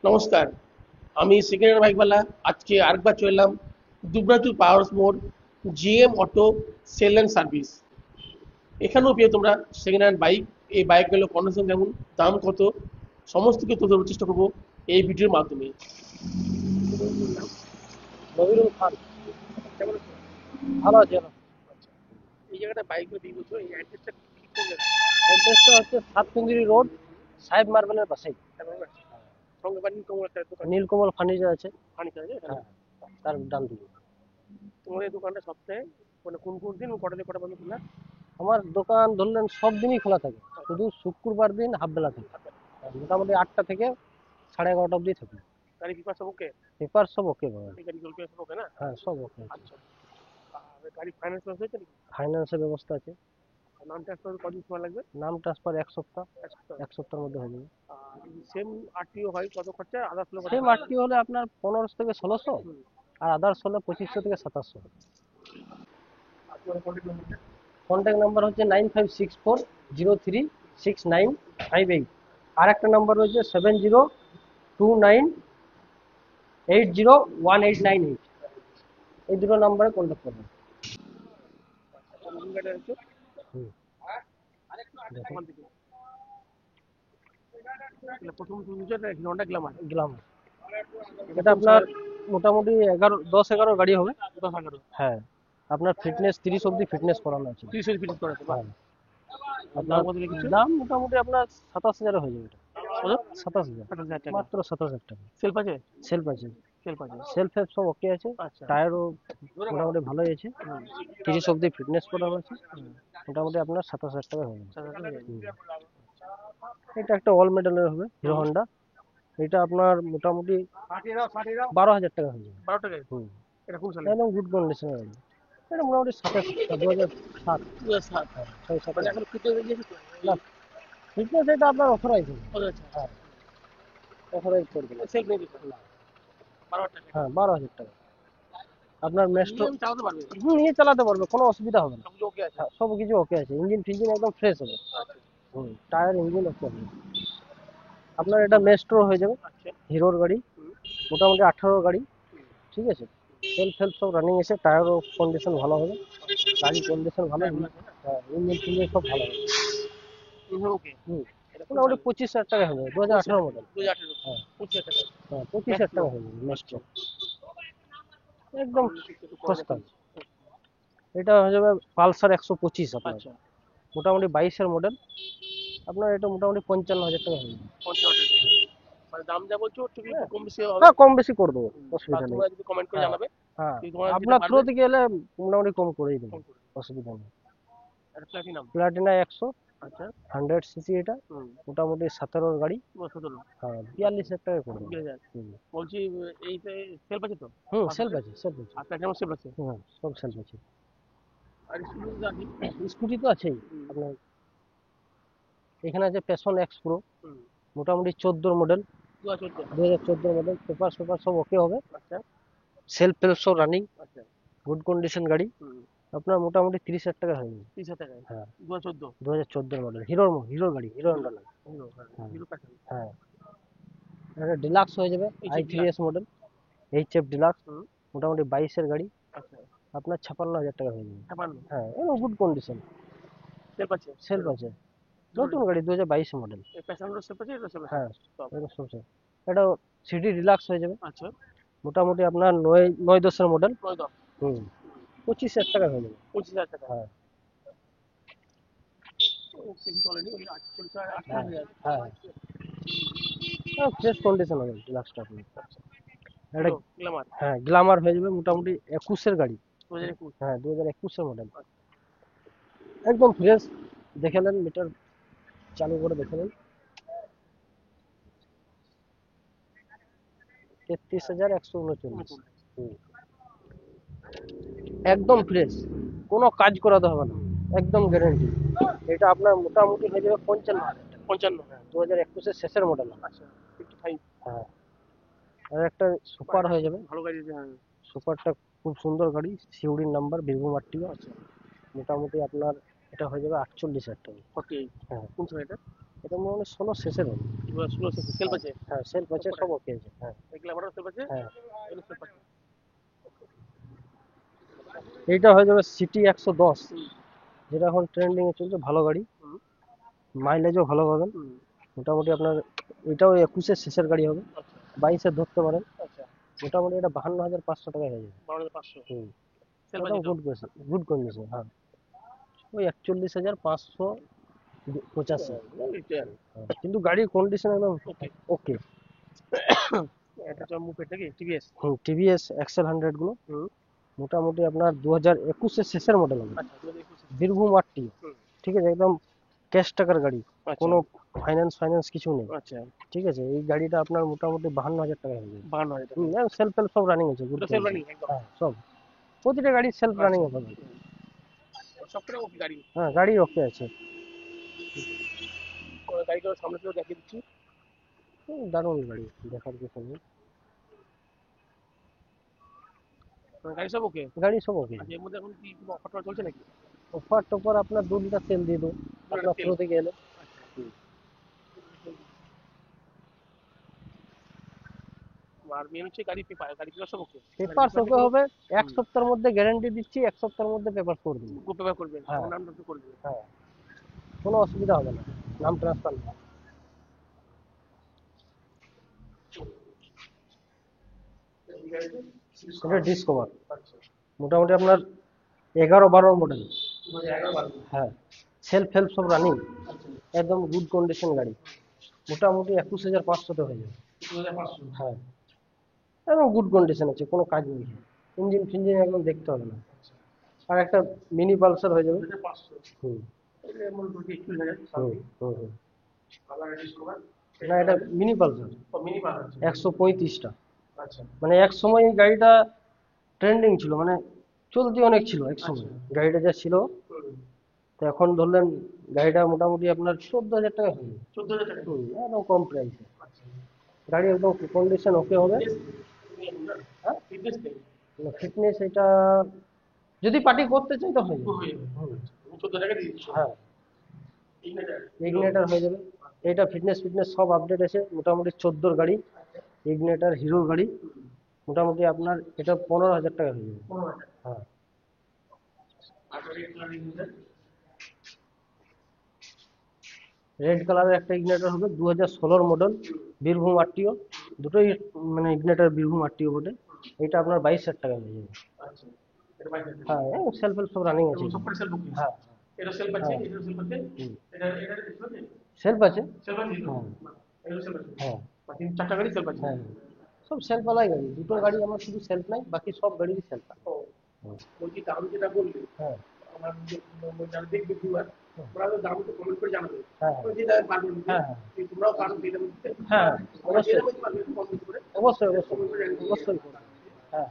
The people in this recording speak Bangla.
নমস্কার, আমি সেকেন্ড হ্যান্ড বাইকওয়ালা। আজকে আরেকবার চলে এলাম দুবরাজপুর পাওয়ার মোড় GM auto sale and service. এখানেও পেয়ে তোমরা সেকেন্ড হ্যান্ড বাইক। এই বাইকগুলো কন্ডিশন কেমন, দাম কত, সমস্ত কিছু তুলে ধরার চেষ্টা করবো এই ভিডিওর মাধ্যমে। নবিরুল খান। কেমন আছো? ভালো আছে না? আচ্ছা, এই জায়গাটা বাইকগুলো বিক্রি করছো, এই অ্যাড্রেসটা ঠিক কোন জায়গায়? অ্যাড্রেসটা হচ্ছে সাতকুন্দিরি রোড, সাহেব মার্বেলের পাশেই। কেমন আছে? সঙ্গে বাড়ি তোমার একটা দোকান নীলকমল ফার্নিচার আছে। ফার্নিচার আছে এখানে। হ্যাঁ, তার ডান দিকে। তোমার এই দোকানটা সপ্তাহে মানে কোন কোন দিন কটা থেকে কটা পর্যন্ত খোলা? আমার দোকান ধরলেন সব দিনই খোলা থাকে, শুধু শুক্রবার দিন হাফ বেলা থাকে। আর মোটামুটি 8টা থেকে 11:30 অবধি থাকে। গাড়ি পিপার সব ওকে? পেপার সব ওকে বাবা। এই গাড়ি জল সব ওকে না? হ্যাঁ, সব ওকে আছে। আচ্ছা, আর গাড়ি ফাইন্যান্স হয়েছে নাকি? ফাইন্যান্সের ব্যবস্থা আছে। নাম ট্রান্সফার কদিন সময় লাগবে? নাম ট্রান্সফার 1 সপ্তাহ। এক সপ্তাহ। 1 সপ্তাহের মধ্যে হয়ে যাবে। আর যদি সেম আরটিও হয় কত খরচা, আদার্স হলে কত সেম খরচা? আরটি হলে আপনার 1500 থেকে 1600, হুম। আর আদার্স হলে 2500 থেকে 2700। আর তোমার কন্ট্যাক্ট নম্বরটা? কন্ট্যাক্ট নাম্বার হচ্ছে 9564036958। আর একটা নাম্বার রয়েছে 7029801898। এই দুটো নাম্বারে কন্ট্যাক্ট করবেন। নতুন গাড়ি আছে হুম, দেখুন। ওখান থেকে। তাহলে প্রথম তুমি হিরো হন্ডা গ্ল্যামার। গ্লামার এটা আপনার মোটামুটি 10-11 গাড়ি হবে। 10-11 হ্যাঁ, আপনার ফিটনেস 30 অবধি ফিটনেস করানো আছে। 30 এর ফিটিং করা আছে। বাহ। হ্যাঁ, দাম আপনার কত লিখেছো? দাম মোটামুটি আপনার 27,000 হয়ে যাবে এটা। কত? 27,000, 27,000 টাকা। মাত্র 27,000 টাকা। সেলফ আছে? সেলফ আছে, সেলফ আছে। সেলফ সব ওকে আছে। আচ্ছা। টায়ারও মোটামুটি ভালোই আছে। হুম। 30 অবধি ফিটনেস করানো আছে। হুম। মোটামুটি আপনার 27,000 টাকা হয়ে যাবে। 27,000 হয়ে যাবে। হুম। এটা একটা অল মেডেলের হবে, হিরো হন্ডা। এটা আপনার মোটামুটি 12,000 টাকা হয়ে যাবে। 12 টাকায়? হুম, এটা কোন সালে? একদম গুড কন্ডিশনের গাড়ি। এটা মোটামুটি 2007। 2007। হ্যাঁ, 6-7। মানে এখন ফিটনেস বেরিয়েছে তো? না, ফিটনেস এটা আপনার অথরাইজ হবে। আচ্ছা। হ্যাঁ, অথরাইজ করে দেবে। সেলফ নেই দিতে? না। 12 টাকা। হ্যাঁ, 12,000 টাকা। আপনার মেস্ট্রো নিয়ে আমি চালাতে পারবে? নিয়ে চালাতে পারবে, কোনো অসুবিধা হবে না। সব কিছু ওকে আছে? হ্যাঁ, সব কিছু ওকে আছে। ইঞ্জিন ফিঞ্জিন একদম ফ্রেশ হবে। আচ্ছা। হুম, টায়ার ইঞ্জিন ওকে হবে। আপনার এটা মেস্ট্রো হয়ে যাবে, আচ্ছা। হিরোর গাড়ি। হুম। মোটামুটি 18 গাড়ি। হুম। ঠিক আছে, সেলফ হেল্প সব রানিং এসে, টায়ারও কন্ডিশন ভালো হবে, গাড়ির কন্ডিশন ভালো। টায়ার গুলো আছে না? হ্যাঁ, ইঞ্জিন ফিঞ্জিন সব ভালো হবে। ওকে। হুম, এটা কোন মোটামুটি সালে? 25,000 টাকা হয়ে যাবে, 2018 মডেল। 2018। হ্যাঁ, 25,000 টাকা। হ্যাঁ, 25,000 মেট্রো। টাকা হয়ে যাবে মেস্ট্রো। আচ্ছা। একদম একটু কম সস্তা। দেখুন। এটা হয়ে যাবে পালসার 125 আপনার, আচ্ছা। মোটামুটি 22-এর মডেল। আপনার এটা মোটামুটি 55,000 টাকা হয়ে যাবে। 55 টাকা। মানে দাম যা বলছো ঠিক একটু হ্যাঁ, কম বেশি হবে? হ্যাঁ, কম বেশি করে দেবো, বা অসুবিধা নেই। তোমরা যদি কমেন্ট করে হ্যাঁ, জানাবে, হ্যাঁ, যদি তোমরা যেটা আপনার থ্রো পারবে থেকে এলে মোটামুটি কম করেই দেবো, কম করে দেবে। অসুবিধা নেই। এটা প্লাটিনাম। প্লাটিনা 100, আচ্ছা। 100 সিসি এটা। হুম। মোটামুটি 17-র গাড়ি। 17। হ্যাঁ, 42,000 টাকা করে দেবো। 20,000। হুম, বলছি এইতে সেলফ আছে তো? হুম, সেলফ পাশাতে? আছে, সেলফ আছে। আর প্লাটিনাম সেলফ আছে? হ্যাঁ, সব সেলফ আছে। আর স্কুটি জানি। স্কুটি তো আছেই। হুম। আপনার এখানে আছে প্যাশন এক্স প্রো, হুম। মোটামুটি 14 মডেল, 2014। 2014 মডেল। পেপার পেপার সব ওকে হবে, আচ্ছা। সেলফ টেলফ সব রানিং, আচ্ছা। গুড কন্ডিশন গাড়ি। হুম। আপনার মোটামুটি 30,000 টাকা হয়ে যাবে। 30,000 টাকায়? হ্যাঁ, 2014। 2014 মডেল, হিরোর গাড়ি, হিরো হিরো। হন্ডা নয়। হিরো, হ্যাঁ। হ্যাঁ, হিরো প্যাশন। হ্যাঁ, এটা ডিলাক্স হয়ে যাবে, HF i3s deluxe. Model, HF deluxe. হুম। মোটামুটি 22-এর গাড়ি। আচ্ছা। আপনার 56,000 টাকা হয়ে যাবে। 56। হ্যাঁ, এবং গুড কন্ডিশন, সেলফ আছে? সেলফ আছে। দুটোরই? নতুন গাড়ি, 2022 মডেল। এই প্যাশনেরও সেলফ আছে, এটারও সেলফ আছে? হ্যাঁ, সব। এটা সব আছে। এটা সিটি ডিলাক্স হয়ে যাবে, আচ্ছা। মোটামুটি আপনার 9-10-এর মডেল। 9-10। হুম, 25,000 টাকা হয়ে যাবে। 25,000 টাকা। হ্যাঁ, ও বেশি চলেনি, ওই 48, হ্যাঁ, 48,000। হ্যাঁ, ফ্রেশ কন্ডিশন হবে ডিলাক্সটা আপনার। আচ্ছা। এটা হিরো গ্ল্যামার। হ্যাঁ, গ্ল্যামার হয়ে যাবে, মোটামুটি 21-এর গাড়ি। 2021। হ্যাঁ, 2021-এর মডেল। একদম ফ্রেশ। দেখে নেন, মিটার চালু করে দেখে নেন। 33,139। 19। হুম, একদম ফ্রেশ, কোনো কাজ করাতে হবে না, একদম গ্যারেন্টি। এটা আপনার মোটামুটি হয়ে যাবে 55,000 টাকা। 55। হ্যাঁ, 2021-এর শেষের মডেল। আচ্ছা। 55। হ্যাঁ, আর একটা সুপার হয়ে যাবে। ভালো গাড়ি আছে, হ্যাঁ। সুপারটা খুব সুন্দর গাড়ি, সিউড়ির নাম্বার, বীরভূম আরটিও। আচ্ছা। মোটামুটি আপনার এটা হয়ে যাবে 48,000 টাকা। 48। হ্যাঁ, কোন সময় এটা? এটা মনে হয় 16 শেষের হবে। 16 সেলফ আছে। হ্যাঁ সেলফ আছে, সব ওকে আছে। হ্যাঁ গ্ল্যামারও সেলফ আছে, হ্যাঁ। এগুলো সেলফ আছে। এইটা হয়ে যাবে সিটি 110, হুম, যেটা এখন ট্রেন্ডিং এ চলছে, ভালো গাড়ি, হুম, মাইলেজও ভালো পাবেন। হুম। মোটামুটি আপনার এটাও 21-এর শেষের গাড়ি হবে, আচ্ছা, 22-এর ধরতে পারেন। আচ্ছা। মোটামুটি এটা 52,500 টাকায় হয়ে যাবে। 12,500 হুম, সেলফ আছে একদম এটাও। Good condition, good condition. হ্যাঁ, ওই 41,585। রিটার্ন। কিন্তু গাড়ির কন্ডিশন একদম ওকে। ওকে। এটা হচ্ছে মুভমেন্ট নাকি টিভিএস? হুম, টিভিএস এক্সেল 100 গুলো হুম। মোটামুটি আপনার 2021-এর শেষের মডেল হবে, আচ্ছা, 2021 বীরভূম আরটিও। হুম। ঠিক আছে, একদম ক্যাশ টাকার গাড়ি, আচ্ছা, কোনো ফাইন্যান্স ফাইন্যান্স কিছু নেই। আচ্ছা। ঠিক আছে, এই গাড়িটা আপনার মোটামুটি 52,000 টাকা হয়ে যাবে। 52,000 টাকা। হুম, সেলফ টেলফ সব রানিং আছে, গুড এটা সেলফ কন্ডিশন। রানিং একদম। হ্যাঁ সব, প্রতিটা গাড়ি সেলফ রানিং আচ্ছা। এ পাবেন। সবকটা ওকে গাড়ি। হ্যাঁ গাড়ি ওকে আছে। গাড়িটার সামনে থেকে দেখিয়ে দিচ্ছি। দারুণ গাড়ি, দেখার কিছু নেই। গাড়ি সব ওকে। গাড়ি সব ওকে। আচ্ছা, এর মধ্যে এখন কি কোনো অফার চলছে নাকি? অফার টফার আপনার 2 লিটার তেল দিয়ে দেবো আপনার তেল। থ্রু থেকে এলে। আর মেন হচ্ছে গাড়ি পেপার, গাড়ি পেপার সব ওকে। গাড়ি পেপার পেপার ওকে হবে, এক হুম, সপ্তাহের মধ্যে গ্যারান্টি দিচ্ছি, এক সপ্তাহের মধ্যে পেপার করে দেবো। পেপার করবেন, হ্যাঁ আমার নামটা একটু করে দেবেন। হ্যাঁ, কোনো অসুবিধা হবে না, নাম ট্রান্সফার নেই। এটা ডিসকভার, আচ্ছা, মোটামুটি আপনার 11-12 মডেল। 11-12। হ্যাঁ, সেলফ হেল্প সব রানিং, আচ্ছা, একদম গুড কন্ডিশন গাড়ি। মোটামুটি 21,500 হয়ে যাবে। 2500। হ্যাঁ, একদম গুড কন্ডিশন আছে, কোনো কাজ নেই, ইঞ্জিন ফিঞ্জিন একদম দেখতে হবে না। আর একটা মিনি পালসার হয়ে যাবে। 2500। হুম এটা এমন 21,000 হুম সামথিং। হুম হুম। Colour Discover. না, এটা মিনি পালসার, ও মিনি পাস আছে। 135টা। আচ্ছা, মানে এক সময় এই গাড়িটা ট্রেন্ডিং ছিল, মানে চলতি অনেক ছিল এক সময় আচ্ছা। গাড়িটা যা ছিল। হুম। তো এখন ধরলেন গাড়িটা মোটামুটি আপনার 14,000 টাকা হয়ে যাবে। 14,000 টাকা। হুম, একদম কম প্রাইসে আচ্ছা। গাড়ি, একদম কন্ডিশন ওকে হবে। ফিটনেস হ্যাঁ, ফিটনেস নেই। ফিটনেস এটা যদি পার্টি করতে চাই তো হয়ে যাবে। হয়ে যাবে। হুম, 14 টাকা দিয়ে দিচ্ছ। হ্যাঁ, ইগনিটার। ইগনিটার হয়ে যাবে। এটা ফিটনেস ফিটনেস সব আপডেট আছে, মোটামুটি 14 গাড়ি, ইগনিটার হিরোর গাড়ি। মোটামুটি আপনার এটা 15,000 টাকা হয়ে যাবে। 15,000। হ্যাঁ, আর রেড কালার ইগনিটার। রেড কালারের একটা ইগনিটার হবে, 2016 মডেল, বীরভূম আরটিও। দুটোই মানে ইগনিটার বীরভূম আরটিও বটে। এটা আপনার 22,000 টাকা হয়ে যাবে। আচ্ছা, এটা 22,000। হ্যাঁ, সেলফ হেল্প সব রানিং আছে এবং এখানে। সবকটা সেলফ বুকিং। হ্যাঁ এটা সেলফ আছে, হ্যাঁ। এটা সেলফ আছে। হুম, এটা সেলফ আছে। সেলফ আছে। সেলফ আছে তো? হ্যাঁ এটা সেলফ আছে। হ্যাঁ বাকি 4টা গাড়ি সেলফ আছে। হ্যাঁ, সব সেলফ ওয়ালাই গাড়ি, দুটো গাড়ি আমার শুধু সেলফ নাই, বাকি সব গাড়িরই সেলফ আছে। ও, বলছি দাম যেটা বললে, হ্যাঁ আমার যারা দেখবে ভিউয়ার, ওরা তো দাম তো কমেন্ট করে জানাবে। হ্যাঁ তো যেটা পারবো দিতে, হ্যাঁ হ্যাঁ তোমরাও পারো যেটা দিতে। হ্যাঁ, আমরা যে অবশ্যই দামে পারবে কমেন্ট করে অবশ্যই অবশ্যই কমেন্ট করে জানিয়ে অবশ্যই। হ্যাঁ।